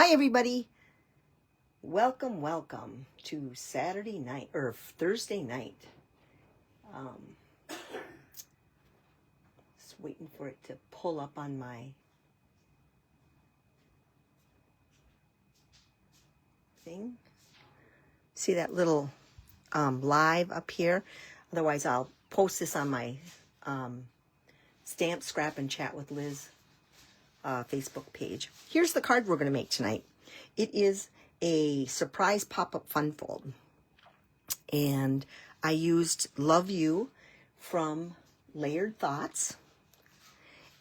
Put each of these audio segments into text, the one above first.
Hi everybody. Welcome to Saturday night or Thursday night. Just waiting for it to pull up on my thing. See that little live up here? Otherwise I'll post this on my Stamp, Scrap, and Chat with Liz Facebook page. Here's the card we're going to make tonight. It is a surprise pop-up fun fold. And I used Love You from Layered Thoughts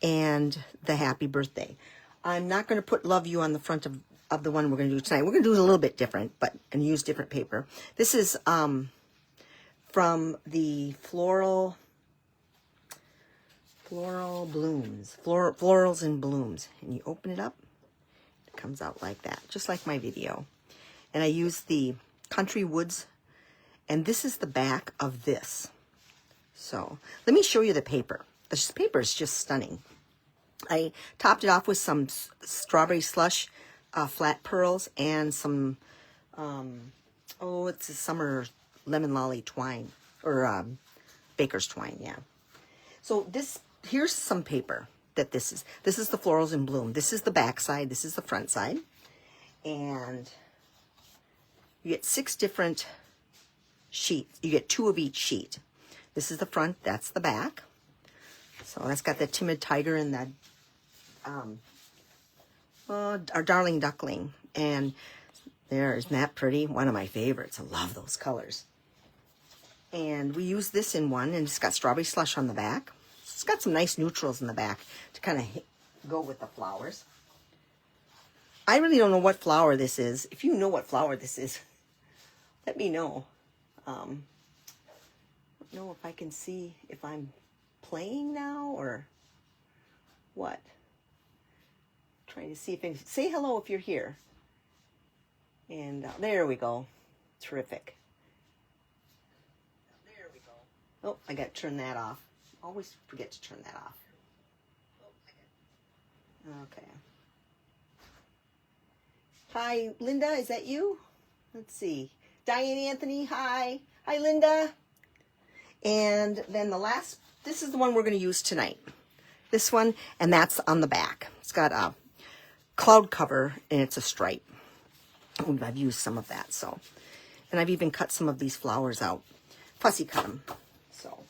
and the Happy Birthday. I'm not going to put Love You on the front of the one we're going to do tonight. We're going to do it a little bit different, and use different paper. This is from the Florals and Blooms. And you open it up, it comes out like that, just like my video. And I use the Country Woods, and this is the back of this. So let me show you the paper. This paper is just stunning. I topped it off with some strawberry slush flat pearls and some it's a summer lemon lolly twine, or baker's twine, yeah. So here's some paper that this is. This is the Florals in Bloom. This is the back side. This is the front side. And you get 6 different sheets. You get 2 of each sheet. This is the front. That's the back. So that's got the timid tiger and the our darling duckling. And there, isn't that pretty? One of my favorites. I love those colors. And we use this in one, and it's got strawberry slush on the back. It's got some nice neutrals in the back to kind of go with the flowers. I really don't know what flower this is. If you know what flower this is, let me know. I don't know if I can see if I'm playing now or what. Trying to see if I can say hello if you're here. And there we go. Terrific. There we go. Oh, I got to turn that off. Always forget to turn that off. Okay. Hi, Linda, is that you? Let's see. Diane Anthony, hi. Hi, Linda. And then this is the one we're going to use tonight. This one, and that's on the back. It's got a cloud cover, and it's a stripe. I've used some of that, so. And I've even cut some of these flowers out. Fussy cut them, so.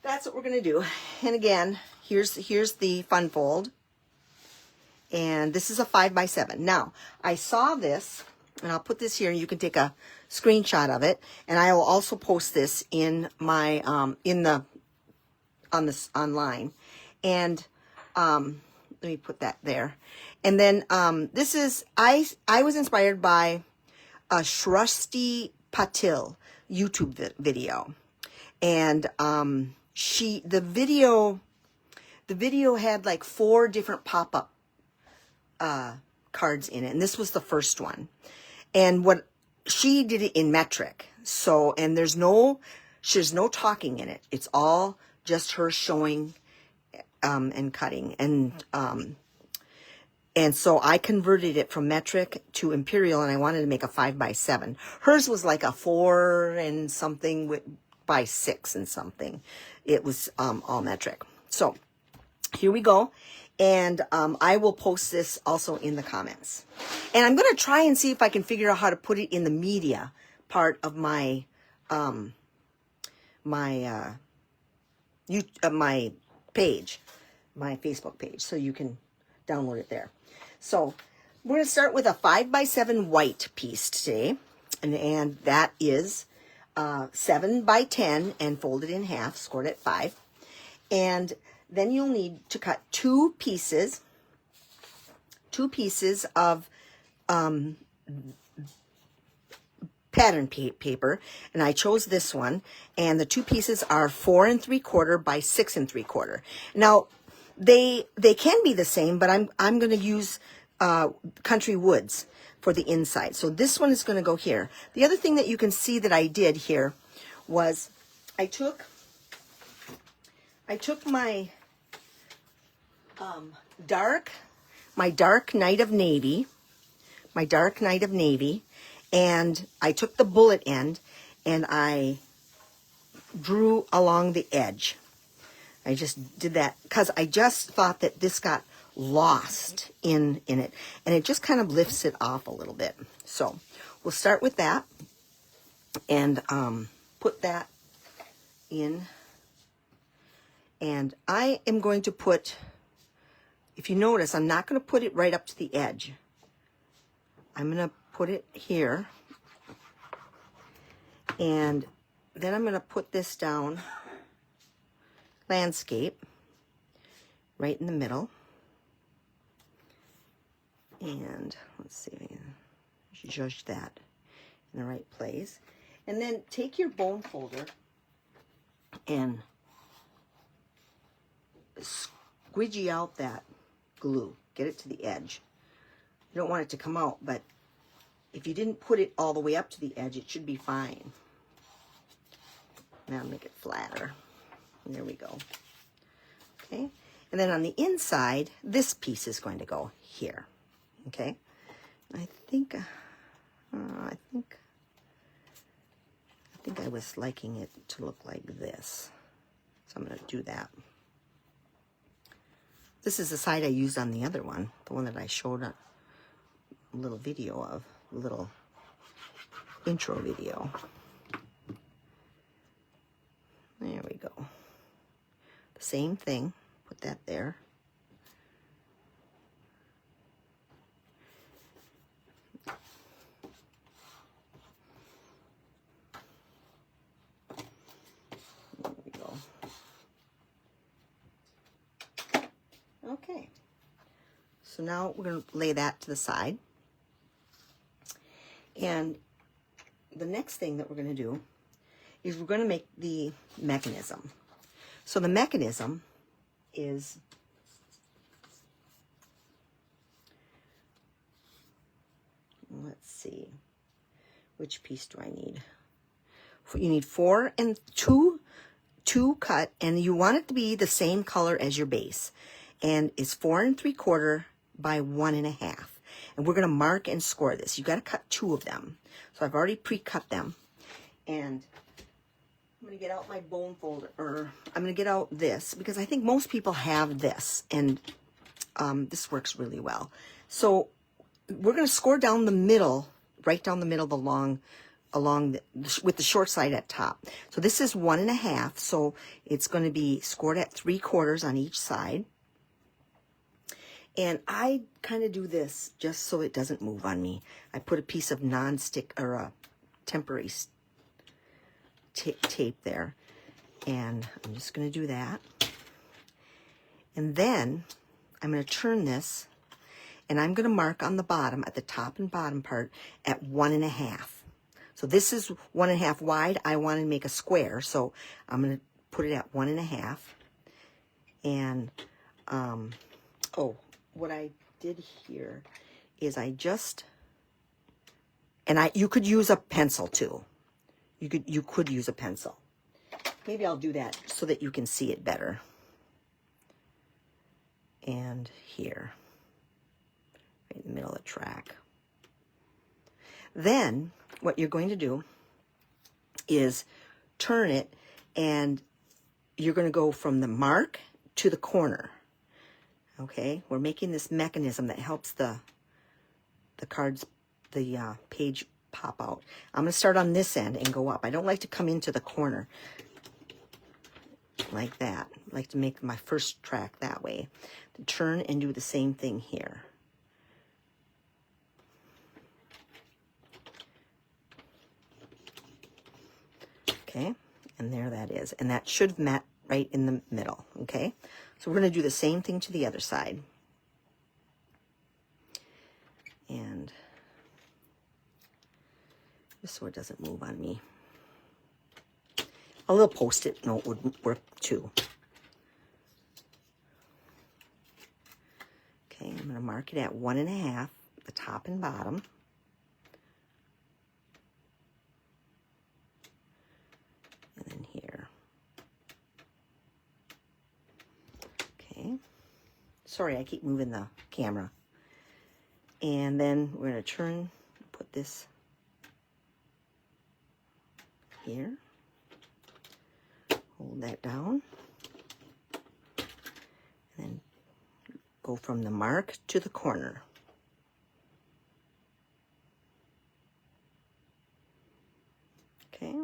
That's what we're going to do. And again, here's the fun fold. And this is a 5x7. Now, I saw this, and I'll put this here, and you can take a screenshot of it. And I will also post this in my online. And let me put that there. And then this is I was inspired by a Srushti Patil YouTube video, and the video had like 4 different pop-up cards in it, and this was the first one. And what she did it in metric, so, and there's no talking in it. It's all just her showing and cutting, and so I converted it from metric to imperial, and I wanted to make a 5x7. Hers was like a 4 and something by 6 and something. It was all metric. So here we go. And I will post this also in the comments. And I'm going to try and see if I can figure out how to put it in the media part of my my page, my Facebook page, so you can download it there. So we're going to start with a 5x7 white piece today, and that is 7x10 and folded in half, scored at 5. And then you'll need to cut 2 pieces of pattern paper, and I chose this one, and the 2 pieces are 4 3/4 by 6 3/4. Now they can be the same, but I'm going to use Country Woods for the inside. So this one is going to go here. The other thing that you can see that I did here was I took my dark my dark Night of Navy, and I took the bullet end and I drew along the edge. I just did that because I just thought that this got lost in it, and it just kind of lifts it off a little bit. So we'll start with that and put that in. And I am going to put, if you notice, I'm not going to put it right up to the edge. I'm going to put it here, and then I'm going to put this down, landscape, right in the middle. And let's see if I can judge that in the right place. And then take your bone folder and squidgy out that glue. Get it to the edge. You don't want it to come out, but if you didn't put it all the way up to the edge, it should be fine. Now make it flatter. There we go. Okay, and then on the inside, this piece is going to go here. Okay, I think I was liking it to look like this, so I'm going to do that. This is the side I used on the other one, the one that I showed a little video of, a little intro video. There we go. The same thing, put that there. There we go. Okay. So now we're going to lay that to the side. And the next thing that we're going to do is we're going to make the mechanism. So the mechanism is, let's see, which piece do I need? You need 4 and 2 cut, and you want it to be the same color as your base. And it's 4 3/4 by 1 1/2. And we're going to mark and score this. You got to cut 2 of them. So I've already pre-cut them. And I'm going to get out my bone folder, or I'm going to get out this, because I think most people have this, and this works really well. So we're going to score down the middle, right down the middle, with the short side at top. So this is 1 1/2, so it's going to be scored at 3/4 on each side. And I kind of do this just so it doesn't move on me. I put a piece of non-stick, or a temporary tape there, and I'm just going to do that. And then I'm going to turn this, and I'm going to mark on the bottom, at the top and bottom part, at 1 1/2. So this is 1 1/2 wide. I want to make a square, so I'm going to put it at 1 1/2. And oh, what I did here is I just, and you could use a pencil too. You could use a pencil. Maybe I'll do that so that you can see it better. And here, right in the middle of the track. Then what you're going to do is turn it, and you're going to go from the mark to the corner. Okay, we're making this mechanism that helps the cards, the page pop out. I'm going to start on this end and go up. I don't like to come into the corner like that. I like to make my first track that way. To turn and do the same thing here. Okay, and there that is. And that should have met right in the middle, okay? So we're going to do the same thing to the other side. And just so it doesn't move on me. A little Post-it note would work too. Okay, I'm going to mark it at 1 1/2, the top and bottom. And then here. Okay. Sorry, I keep moving the camera. And then we're going to put this here. Hold that down. And then go from the mark to the corner. Okay.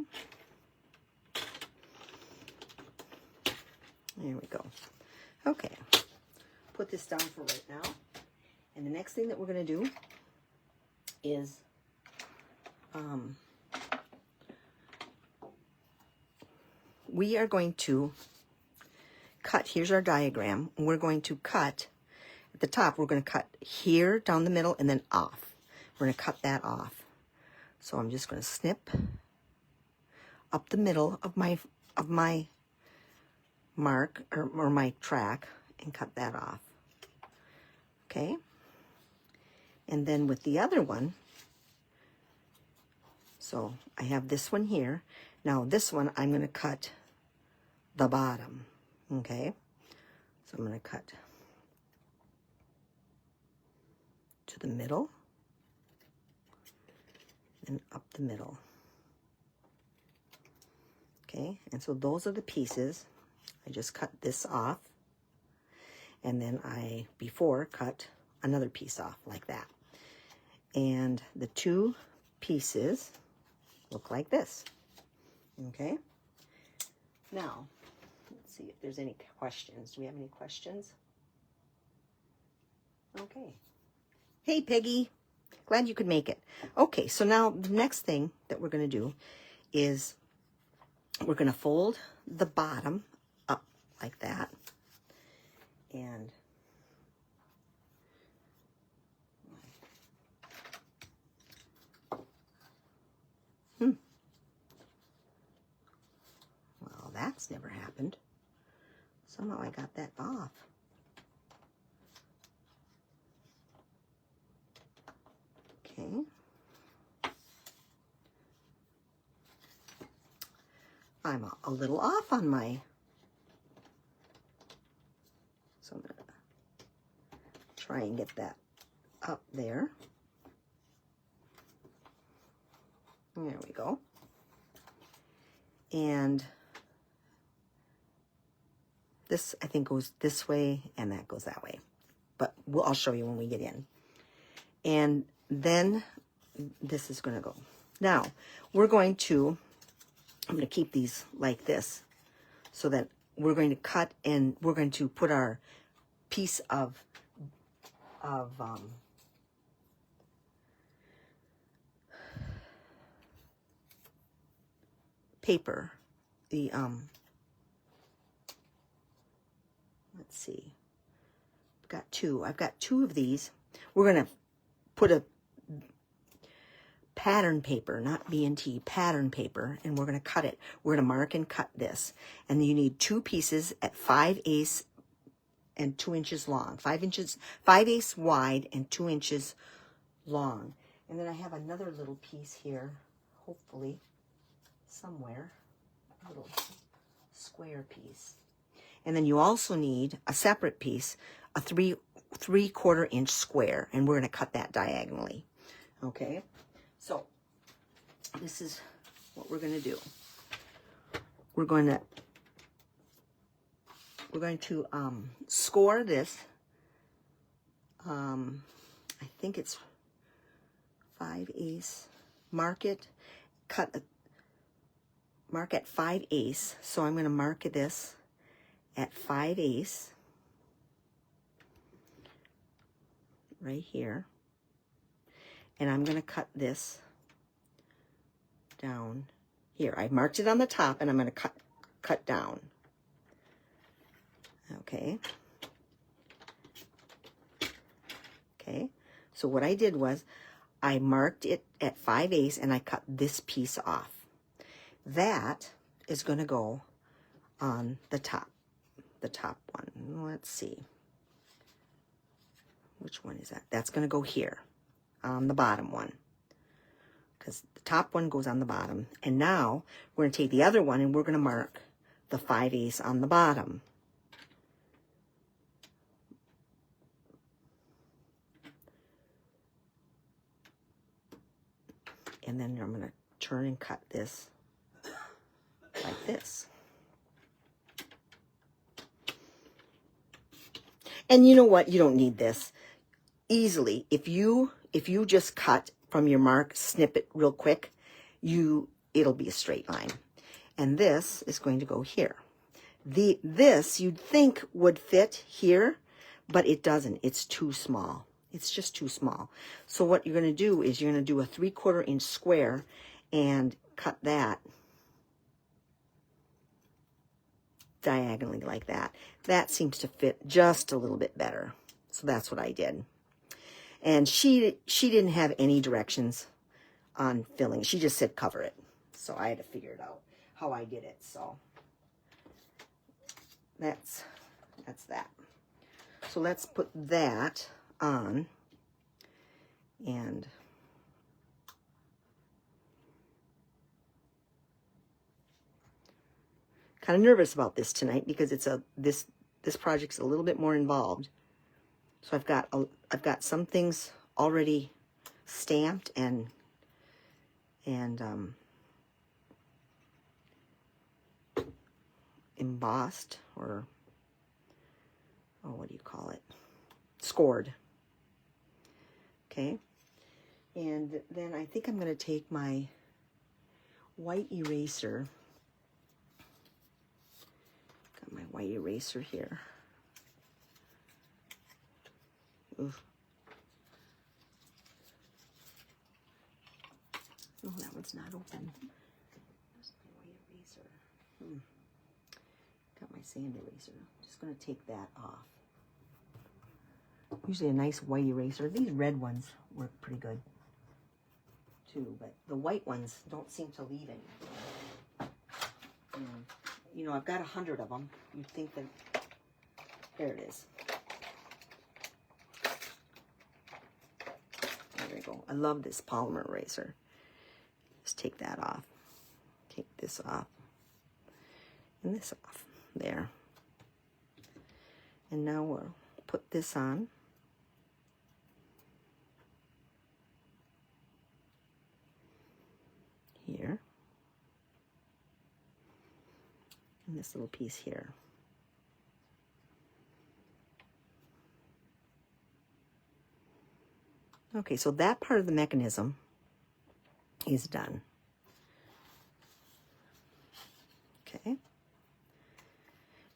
There we go. Okay. Put this down for right now. And the next thing that we're going to do is we are going to cut. Here's our diagram. We're going to cut at the top. We're going to cut here down the middle and then off. We're going to cut that off. So I'm just going to snip up the middle of my mark or my track and cut that off. Okay. And then with the other one, so I have this one here. Now this one, I'm going to cut the bottom. Okay. So I'm going to cut to the middle and up the middle. Okay. And so those are the pieces. I just cut this off. And then I, before, cut another piece off like that. And the two pieces look like this. Okay? Now, let's see if there's any questions. Do we have any questions? Okay. Hey, Peggy. Glad you could make it. Okay, so now the next thing that we're going to do is we're going to fold the bottom up like that. And well, that's never happened. Somehow I got that off. Okay. I'm a little off on my, so I'm going to try and get that up there. There we go. And this, I think, goes this way, and that goes that way. But I'll show you when we get in. And then this is going to go. Now, we're going to, I'm going to keep these like this, so that we're going to cut and we're going to put our piece of paper, the let's see, I've got two of these. We're going to put a pattern paper, not B&T, pattern paper, and we're going to cut it. We're going to mark and cut this. And you need two pieces at 5/8 and 2 inches long. 5/8 wide and 2 inches long. And then I have another little piece here, hopefully, somewhere, a little square piece. And then you also need a separate piece, a 3/4 inch square, and we're going to cut that diagonally. Okay, so this is what we're going to do. We're going to score this. I think it's 5/8. Mark it, mark at 5/8. So I'm going to mark this at 5/8 right here. And I'm going to cut this down here. I marked it on the top, and I'm going to cut down. Okay. Okay. So what I did was I marked it at 5/8 and I cut this piece off. That is going to go on the top one. Let's see. Which one is that? That's going to go here on the bottom one, because the top one goes on the bottom. And now we're going to take the other one and we're going to mark the 5/8 on the bottom. And then I'm going to turn and cut this like this. And you know what? You don't need this. Easily, if you just cut from your mark, snip it real quick, it'll be a straight line. And this is going to go here. This you'd think would fit here, but it doesn't. It's too small. It's just too small. So what you're going to do is you're going to do a 3/4 inch square and cut that diagonally like that. That seems to fit just a little bit better. So that's what I did. And she didn't have any directions on filling. She just said cover it. So I had to figure it out how I did it. So that's that. So let's put that on. And kind of nervous about this tonight because it's this project's a little bit more involved. So I've got some things already stamped and embossed, or what do you call it? Scored. Okay. And then I think I'm going to take my white eraser. Got my white eraser here. Oof. No, that one's not open. Where's my white eraser? Got my sand eraser. Just going to take that off. Usually a nice white eraser. These red ones work pretty good too, but the white ones don't seem to leave any. And, you know, I've got 100 of them. You'd think that, there it is. There we go. I love this polymer eraser. Just take that off. Take this off. And this off. There. And now we'll put this on. Here. And this little piece here. Okay, so that part of the mechanism is done. Okay.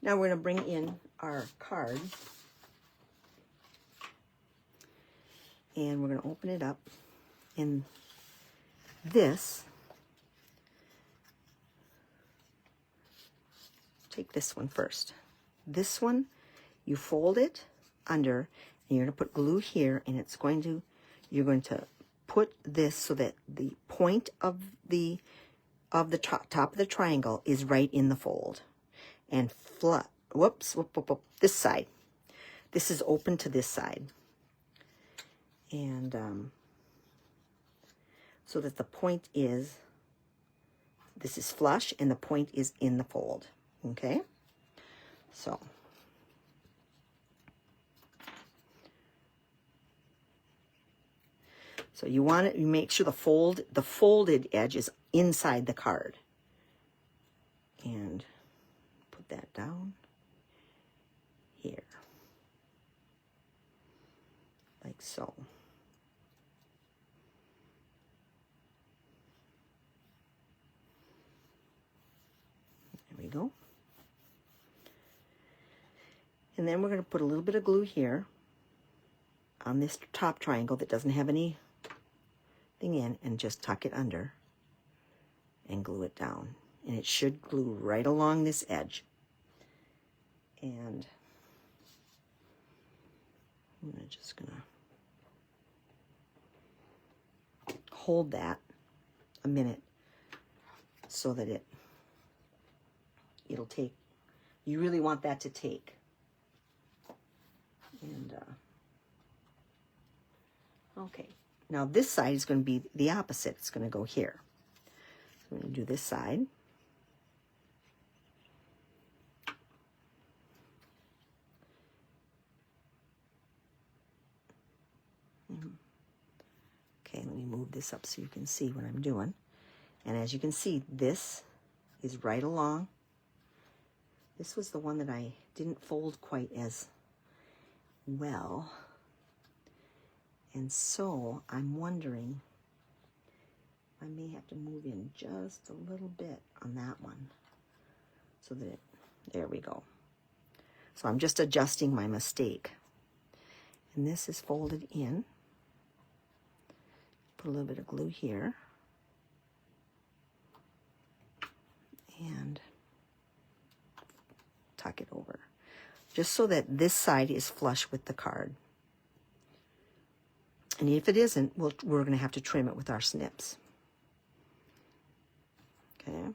Now we're going to bring in our card. And we're going to open it up. And this, take this one first. This one, you fold it under, and you're going to put glue here, and it's going to, you're going to put this so that the point of the top of the triangle is right in the fold. And this side. This is open to this side. And so that the point is, this is flush and the point is in the fold. Okay? So you want it, you make sure the folded edge is inside the card. And put that down here. Like so. There we go. And then we're going to put a little bit of glue here on this top triangle that doesn't have anything in, and just tuck it under and glue it down. And it should glue right along this edge. And I'm just going to hold that a minute so that it'll take, you really want that to take. And okay, now this side is going to be the opposite. It's going to go here. So I'm going to do this side. Okay, let me move move this up so you can see what I'm doing. And as you can see, this is right along. This was the one that I didn't fold quite as well. And so I'm wondering, I may have to move in just a little bit on that one so that it, there we go. So I'm just adjusting my mistake. And this is folded in. Put a little bit of glue here. And tuck it over. Just so that this side is flush with the card. And if it isn't, we're going to have to trim it with our snips. Okay.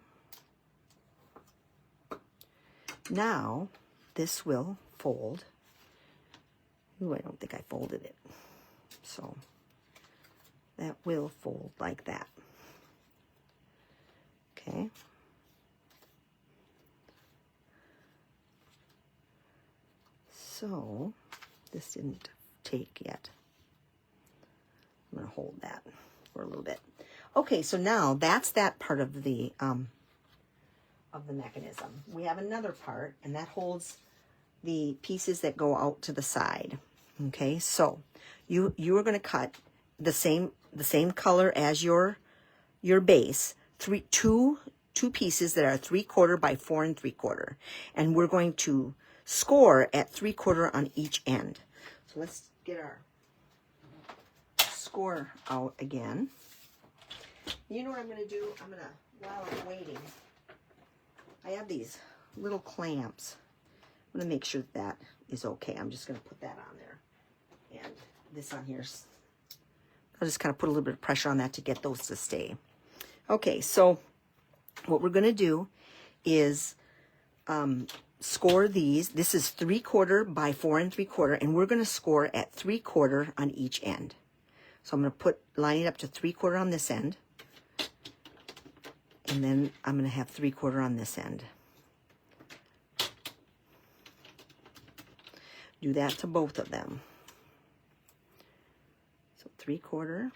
Now, this will fold. Ooh, I don't think I folded it. So, that will fold like that. Okay. So, this didn't take yet. I'm going to hold that for a little bit. Okay, so now that's that part of the mechanism. We have another part, and that holds the pieces that go out to the side. Okay, so you are going to cut the same color as your base. Two pieces that are 3/4 by 4 3/4, and we're going to score at 3/4 on each end. So let's get our score out again. You know what I'm going to do? I'm going to, while I'm waiting, I have these little clamps. I'm going to make sure that is okay. I'm just going to put that on there. And this on here. I'll just kind of put a little bit of pressure on that to get those to stay. Okay, so what we're going to do is score these. This is 3/4 by 4 3/4, and we're going to score at 3/4 on each end. So I'm going to line it up to 3/4 on this end, and then I'm going to have 3/4 on this end. Do that to both of them. So 3/4,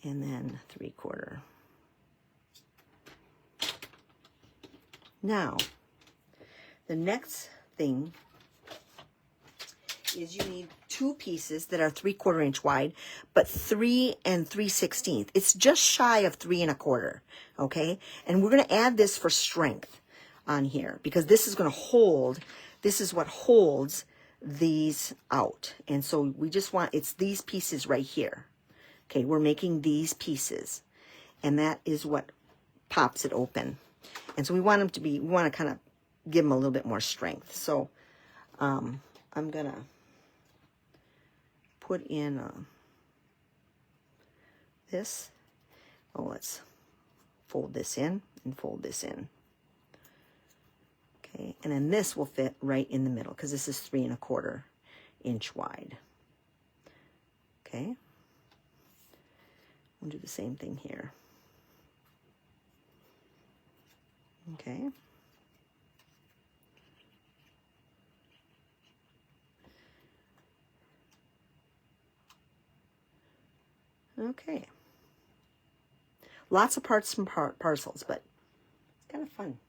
and then 3/4. Now, the next thing is you need two pieces that are 3/4 inch wide, but 3 3/16. It's just shy of 3 1/4. Okay, and we're going to add this for strength on here because this is going to hold. This is what holds these out, and so we just want it's these pieces right here. Okay, we're making these pieces, and that is what pops it open. And so we want them to be. We want to kind of give them a little bit more strength. So I'm gonna put in this. Oh, let's fold this in and fold this in. Okay, and then this will fit right in the middle because this is 3 1/4 inch wide. Okay, we'll do the same thing here. Okay. Okay. Lots of parts from parcels, but it's kind of fun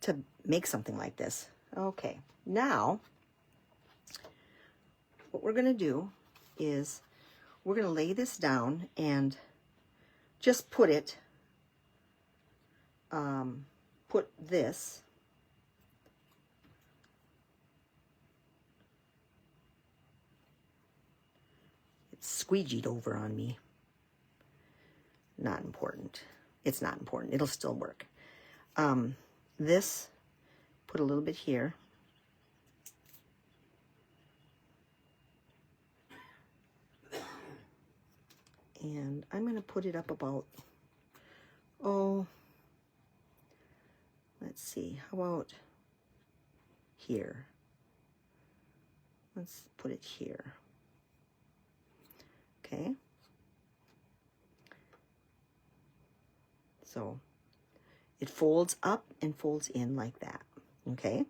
to make something like this. Okay. Now, what we're going to do is we're going to lay this down and just put it, put this it's squeegeed over on me. Not important. It's not important. It'll still work. This, put a little bit here. And I'm going to put it up about, let's see, how about here? Let's put it here. Okay. So it folds up and folds in like that. Okay.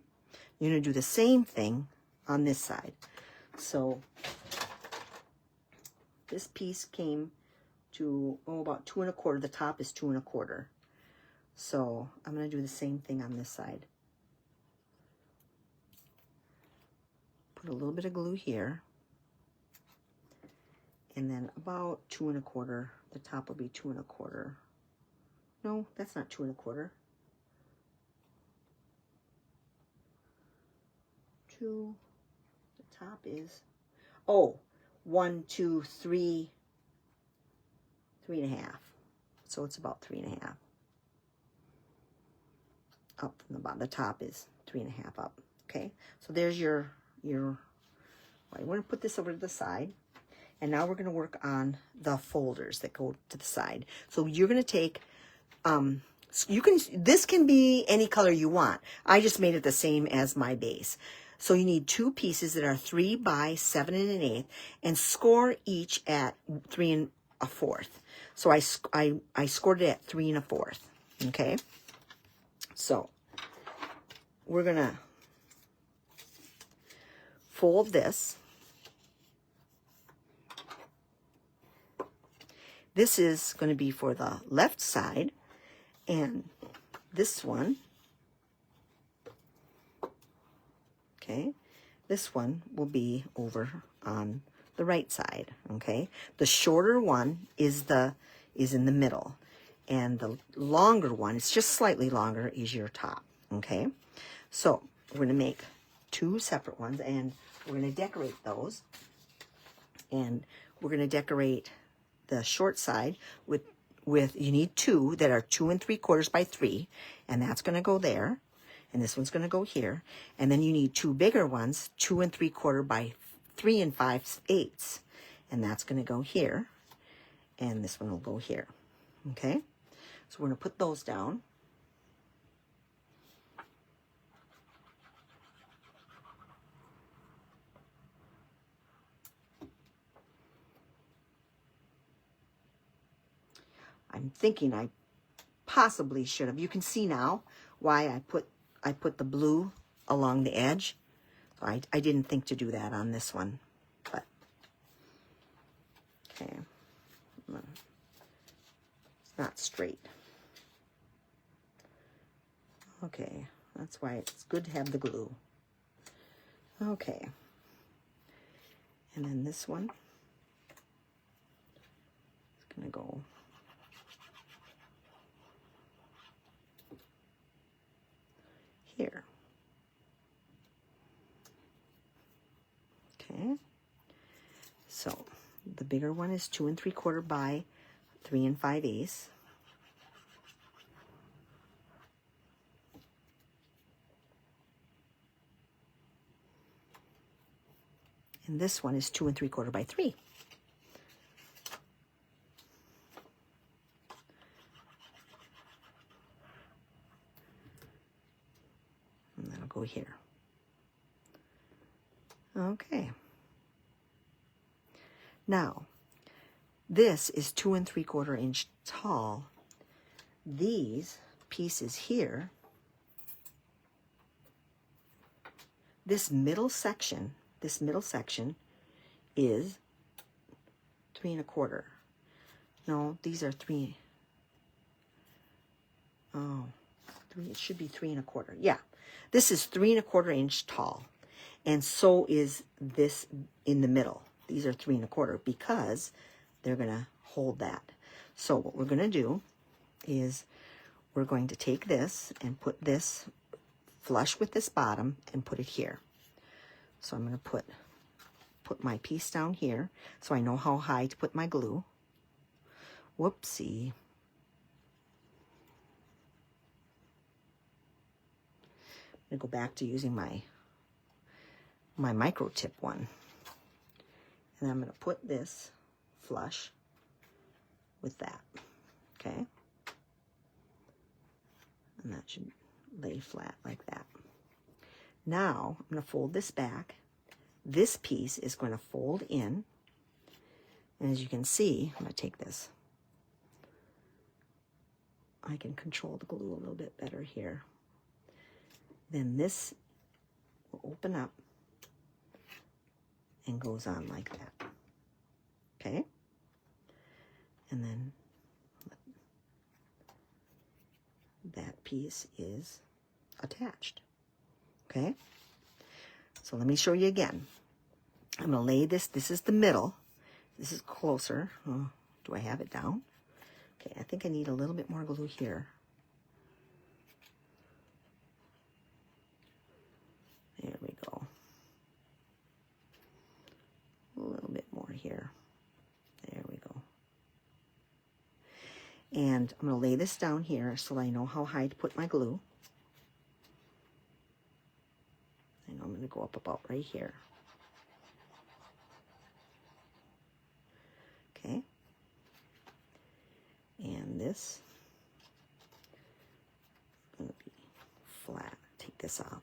You're going to do the same thing on this side. So This piece came to, oh, about 2 1/4. The top is 2 1/4. So I'm going to do the same thing on this side. Put a little bit of glue here. And then about 2 1/4. The top will be 2 1/4. No, that's not 2 1/4. 2. The top is, oh, 1, 2, 3, 3 1/2. So it's about 3 1/2. Up from the bottom. The top is 3 1/2 up. Okay, so there's your. Right, we're gonna put this over to the side, and now we're gonna work on the folders that go to the side. So you're gonna take, this can be any color you want. I just made it the same as my base. So you need 2 pieces that are 3 by 7 1/8, and score each at 3 1/4. So I scored it at 3 1/4. Okay. So we're gonna fold this. This is going to be for the left side, and this one, okay, this one will be over on the right side. Okay, the shorter one is in the middle, and the longer one, it's just slightly longer, is your top. Okay, so we're going to make 2 separate ones, and we're going to decorate those. And we're going to decorate the short side with you need 2 that are 2 3/4 by 3, and that's going to go there, and this one's going to go here. And then you need 2 bigger ones, 2 3/4 by 3 5/8, and that's going to go here, and this one will go here. Okay, so we're going to put those down. I'm thinking I possibly should have. You can see now why I put the blue along the edge. So I didn't think to do that on this one, but okay, it's not straight. Okay, that's why it's good to have the glue. Okay, and then this one is gonna go here. Okay, so the bigger one is 2 3/4 by 3 5/8. And this one is 2 3/4 by 3. And that'll go here. Okay. Now, this is 2 3/4 inch tall. These pieces here, this middle section is 3 1/4. No, these are 3. Oh, 3. It should be 3 1/4. Yeah, this is 3 1/4 inch tall, and so is this in the middle. These are 3 1/4 because they're gonna hold that. So what we're gonna do is we're going to take this and put this flush with this bottom and put it here. So I'm gonna put my piece down here so I know how high to put my glue. Whoopsie. I'm gonna go back to using my micro tip one. And I'm gonna put this flush with that, okay? And that should lay flat like that. Now, I'm gonna fold this back. This piece is going to fold in. And as you can see, I'm gonna take this. I can control the glue a little bit better here. Then this will open up and goes on like that. Okay? And then that piece is attached. Okay? So let me show you again. I'm going to lay this. This is the middle. This is closer. Oh, do I have it down? Okay, I think I need a little bit more glue here. There we go. A little bit more here. There we go. And I'm going to lay this down here so I know how high to put my glue. And I'm going to go up about right here. Okay. And this is going to be flat. Take this off.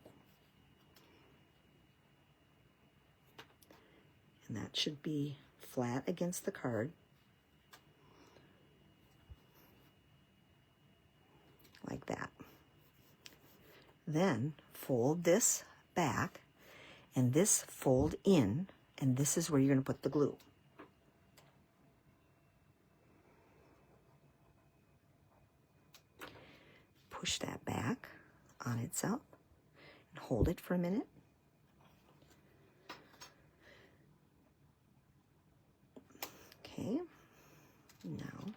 And that should be flat against the card. Like that. Then fold this back and this fold in, and this is where you're going to put the glue. Push that back on itself and hold it for a minute. Okay, now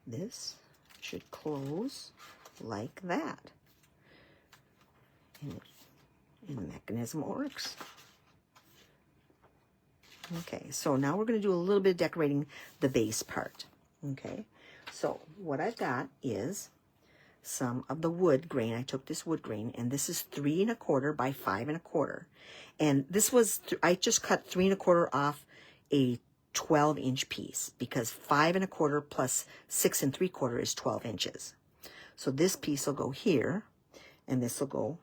this should close like that. And the mechanism works. Okay, so now we're going to do a little bit of decorating the base part. Okay, so what I've got is some of the wood grain. I took this wood grain, and this is 3 1/4 by 5 1/4. And this was, I just cut 3 1/4 off a 12-inch piece because 5 1/4 plus 6 3/4 is 12 inches. So this piece will go here, and this will go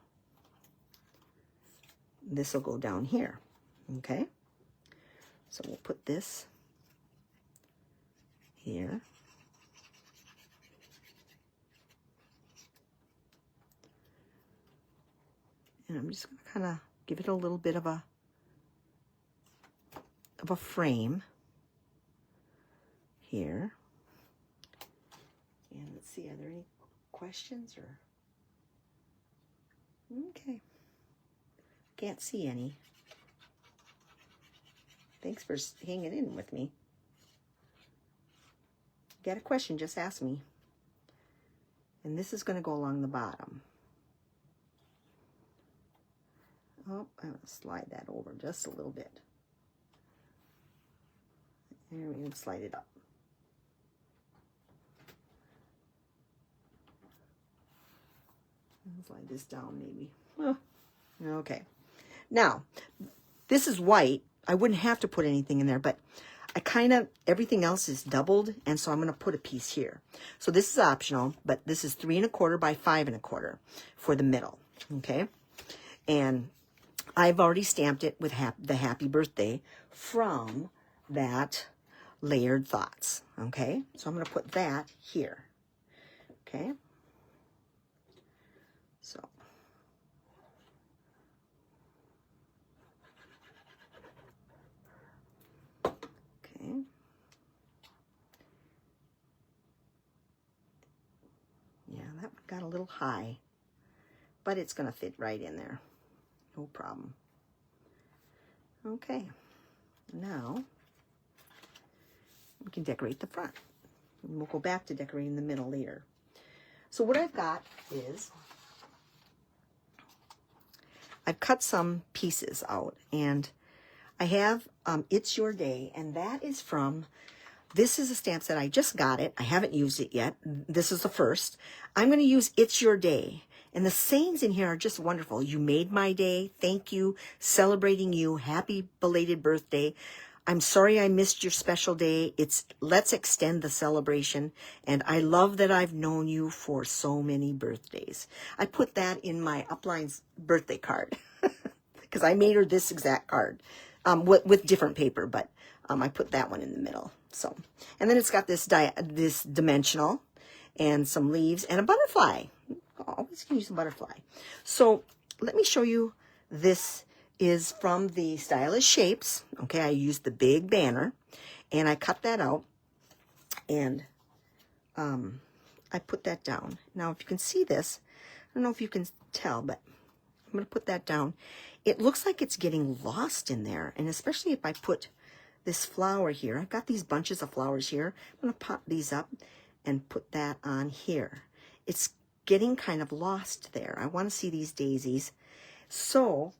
down here. Okay, so we'll put this here. And I'm just going to kind of give it a little bit of a frame here. And let's see, are there any questions or? Okay. Can't see any. Thanks for hanging in with me. Got a question, just ask me. And this is going to go along the bottom. Oh, I'm going to slide that over just a little bit. There we go, slide it up. Slide this down maybe. Oh, okay. Now, this is white. I wouldn't have to put anything in there, but I kind of, everything else is doubled, and so I'm going to put a piece here. So this is optional, but this is 3 1/4 by 5 1/4 for the middle, okay? And I've already stamped it with the happy birthday from that layered thoughts, okay? So I'm going to put that here, okay? So. Okay. Yeah, that one got a little high, but it's going to fit right in there. No problem. Okay, now we can decorate the front. And we'll go back to decorating the middle later. So what I've got is I've cut some pieces out, and I have It's Your Day, and that is from, this is a stamp set. I just got it. I haven't used it yet. This is the first. I'm going to use It's Your Day. And the sayings in here are just wonderful. You made my day. Thank you. Celebrating you. Happy belated birthday. I'm sorry I missed your special day. Let's extend the celebration. And I love that I've known you for so many birthdays. I put that in my upline's birthday card because I made her this exact card with different paper, but I put that one in the middle. So, and then it's got this dimensional and some leaves and a butterfly. Always can use a butterfly. So let me show you. This is from the Stylish Shapes. Okay, I used the big banner, And I cut that out, and I put that down. Now, if you can see this, I don't know if you can tell, but I'm going to put that down. It looks like it's getting lost in there, and especially if I put this flower here. I've got these bunches of flowers here. I'm going to pop these up and put that on here. It's getting kind of lost there. I want to see these daisies. So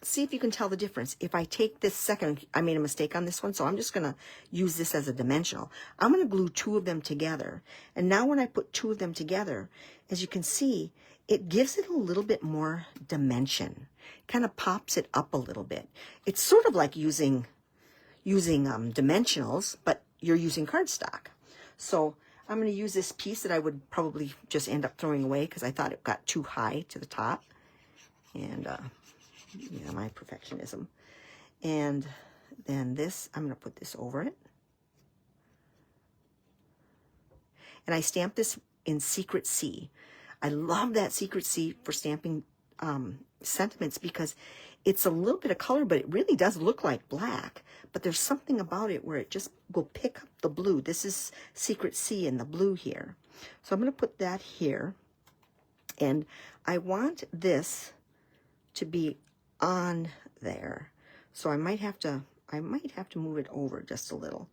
see if you can tell the difference. If I take this second, I made a mistake on this one, so I'm just going to use this as a dimensional. I'm going to glue two of them together. And now when I put two of them together, as you can see, it gives it a little bit more dimension. Kind of pops it up a little bit. It's sort of like using dimensionals, but you're using cardstock. So I'm going to use this piece that I would probably just end up throwing away because I thought it got too high to the top. And, yeah, my perfectionism. And then this, I'm going to put this over it. And I stamped this in Secret C. I love that Secret C for stamping sentiments because it's a little bit of color, but it really does look like black. But there's something about it where it just will pick up the blue. This is Secret C in the blue here. So I'm going to put that here. And I want this to be on there. So I might have to move it over just a little.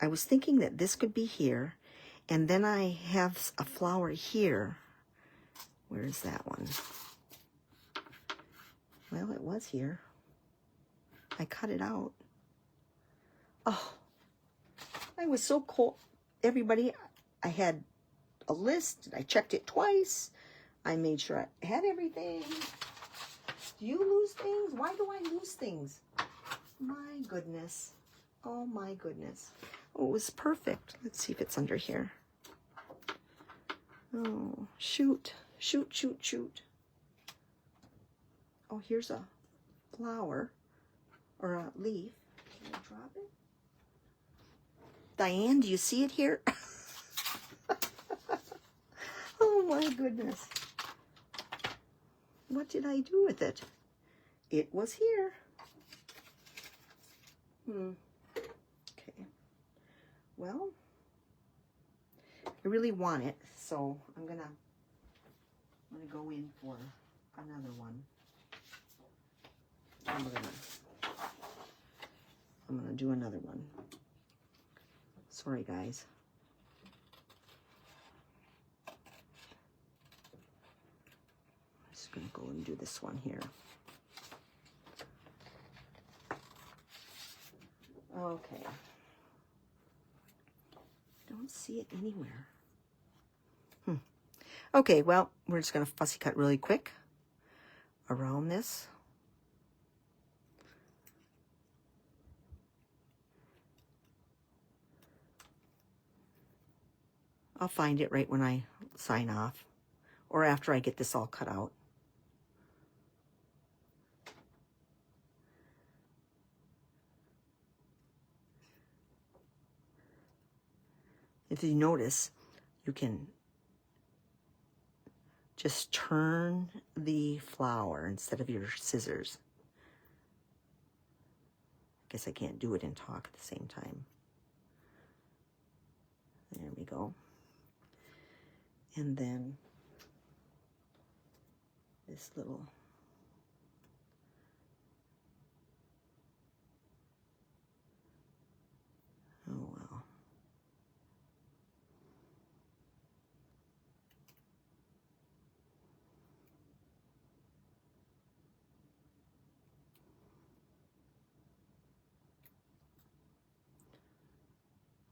I was thinking that this could be here. And then I have a flower here. Where is that one? Well, it was here. I cut it out. Oh, I was so cold. Everybody, I had a list. I checked it twice. I made sure I had everything. Do you lose things? Why do I lose things? My goodness. Oh, my goodness. Oh, it was perfect. Let's see if it's under here. Oh, shoot. Shoot, shoot, shoot. Oh, here's a flower or a leaf. Can I drop it? Diane, do you see it here? Oh my goodness. What did I do with it? It was here. Okay. Well, I really want it, so I'm gonna go in for another one. I'm gonna do another one. Sorry, guys. I'm just gonna go and do this one here. Okay. Don't see it anywhere. Okay, well, we're just gonna fussy cut really quick around this. I'll find it right when I sign off or after I get this all cut out. If you notice, you can just turn the flower instead of your scissors. I guess I can't do it and talk at the same time. There we go. And then this little oh well.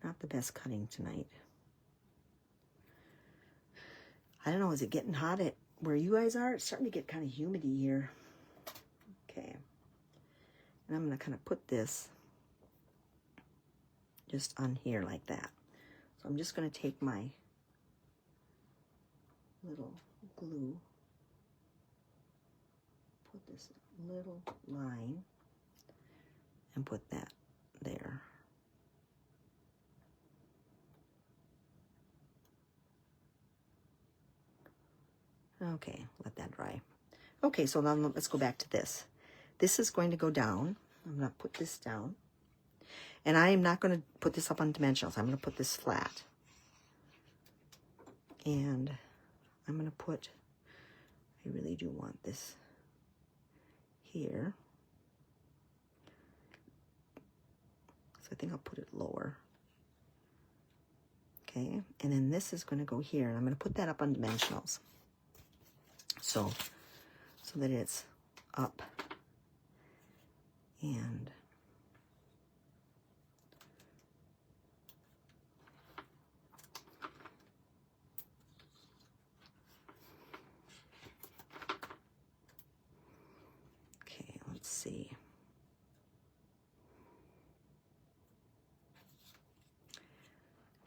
Not the best cutting tonight. I don't know, is it getting hot at where you guys are? It's starting to get kind of humidity here. Okay. And I'm going to kind of put this just on here like that. So I'm just going to take my little glue, put this little line, and put that there. Okay, let that dry. Okay, so then let's go back to this. This is going to go down I'm going to put this down. And I am not going to put this up on dimensionals. I'm going to put this flat. And I'm going to put, I really do want this here. So I think I'll put it lower. Okay, and then this is going to go here. And I'm going to put that up on dimensionals. So that it's up. And okay, let's see.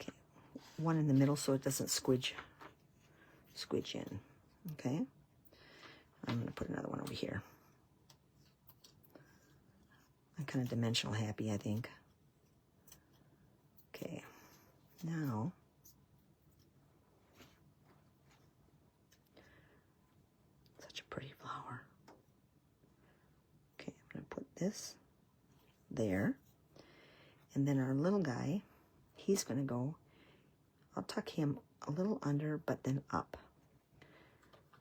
Okay, one in the middle so it doesn't squidge in. Okay, I'm going to put another one over here. I'm kind of dimensional happy, I think. Okay, now such a pretty flower. Okay, I'm going to put this there. And then our little guy, he's going to go, I'll tuck him a little under, but then up.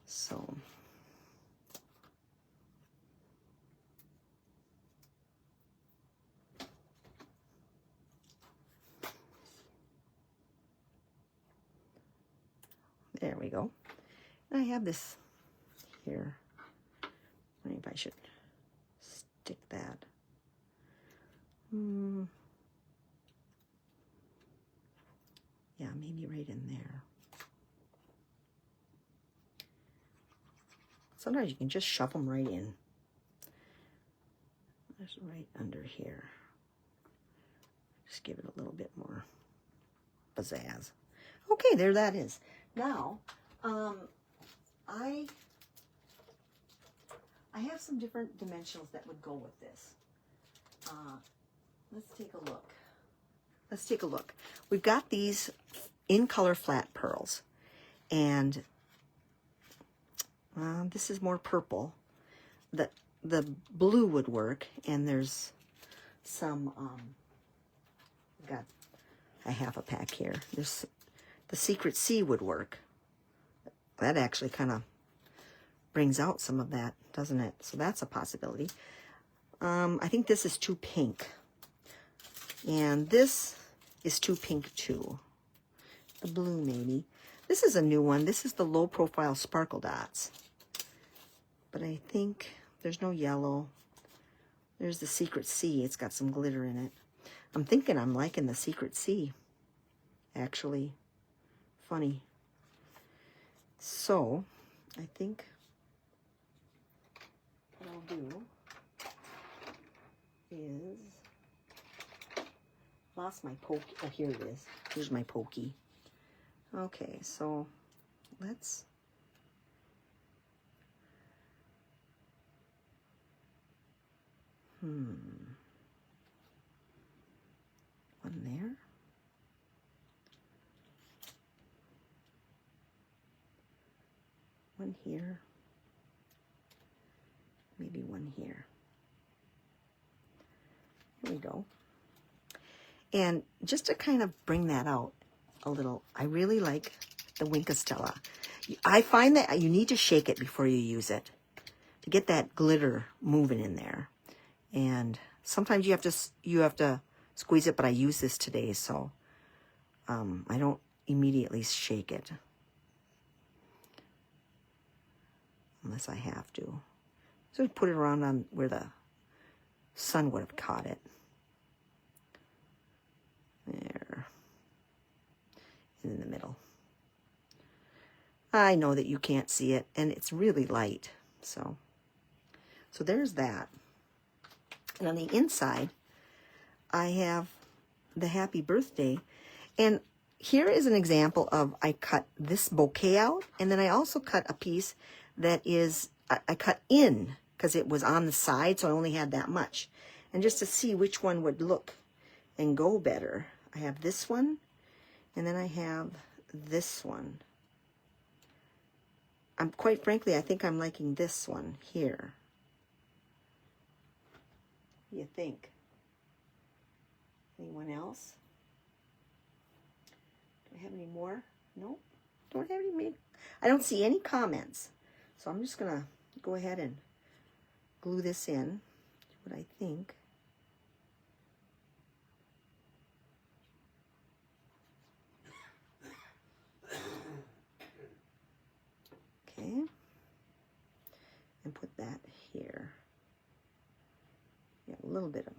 So there we go. And I have this here. I don't know if I should stick that. Yeah, maybe right in there. Sometimes you can just shove them right in. Just right under here. Just give it a little bit more pizzazz. Okay, there that is. Now, I have some different dimensionals that would go with this. Let's take a look. Let's take a look. We've got these in color flat pearls, and this is more purple. The blue would work, and there's some, got a half a pack here. There's the Secret Sea would work. That actually kind of brings out some of that, doesn't it? So that's a possibility. I think this is too pink. And this is too pink too. The blue maybe. This is a new one. This is the low profile sparkle dots. But I think there's no yellow. There's the Secret Sea. It's got some glitter in it. I'm thinking I'm liking the Secret Sea. Actually, funny. So, I think what I'll do is, lost my pokey. Oh, here it is. Here's my pokey. Okay, so let's one there. One here. Maybe one here. Here we go. And just to kind of bring that out a little, I really like the Winkostella. I find that you need to shake it before you use it to get that glitter moving in there. And sometimes you have to squeeze it, but I use this today, so I don't immediately shake it unless I have to. So put it around on where the sun would have caught it. There. And in the middle. I know that you can't see it, and it's really light. So there's that. And on the inside, I have the happy birthday. And here is an example of, I cut this bouquet out, and then I also cut a piece that is, I cut in, because it was on the side, so I only had that much. And just to see which one would look and go better, I have this one, and then I have this one. Quite frankly, I think I'm liking this one here. do you think? Anyone else? Do I have any more? Nope. Don't have any. I don't see any comments. So I'm just going to go ahead and glue this in. What I think. Okay. And put that here. Yeah, a little bit of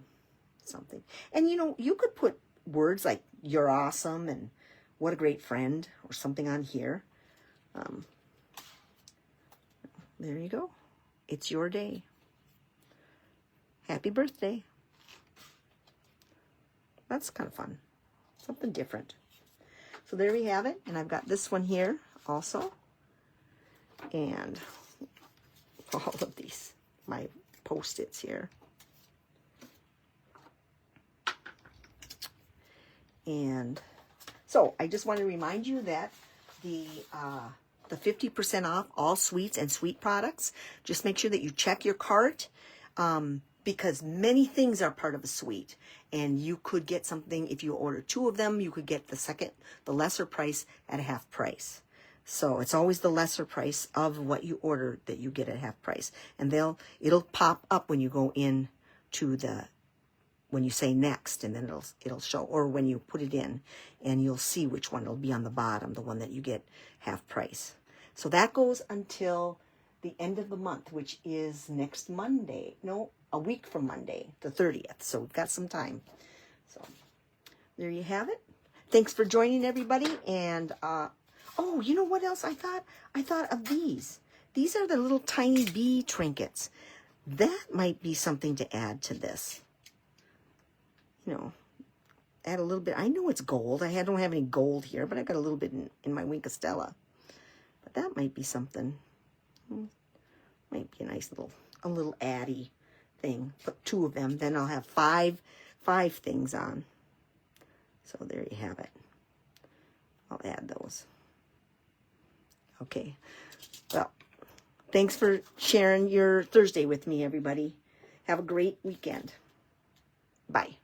something. And you know, you could put words like "you're awesome" and "what a great friend" or something on here. There you go. It's your day. Happy birthday. That's kind of fun. Something different. So there we have it. And I've got this one here also. And all of these, my Post-its here. And so I just want to remind you that the 50% off all sweets and sweet products, just make sure that you check your cart, because many things are part of a sweet, and you could get something, if you order 2 of them, you could get the lesser price at half price. So it's always the lesser price of what you order that you get at half price. And it'll pop up when you go in to when you say next, and then it'll show, or when you put it in, and you'll see which one will be on the bottom, the one that you get half price. So that goes until the end of the month, which is next Monday. No, a week from Monday, the 30th. So we've got some time. So there you have it. Thanks for joining, everybody. And oh, you know what else I thought? I thought of these. These are the little tiny bee trinkets. That might be something to add to this. You know, add a little bit. I know it's gold. I don't have any gold here, but I got a little bit in my Wink of Stella. But that might be something. Might be a nice little addy thing. Put 2 of them, then I'll have five things on. So there you have it. I'll add those. Okay. Well, thanks for sharing your Thursday with me, everybody. Have a great weekend. Bye.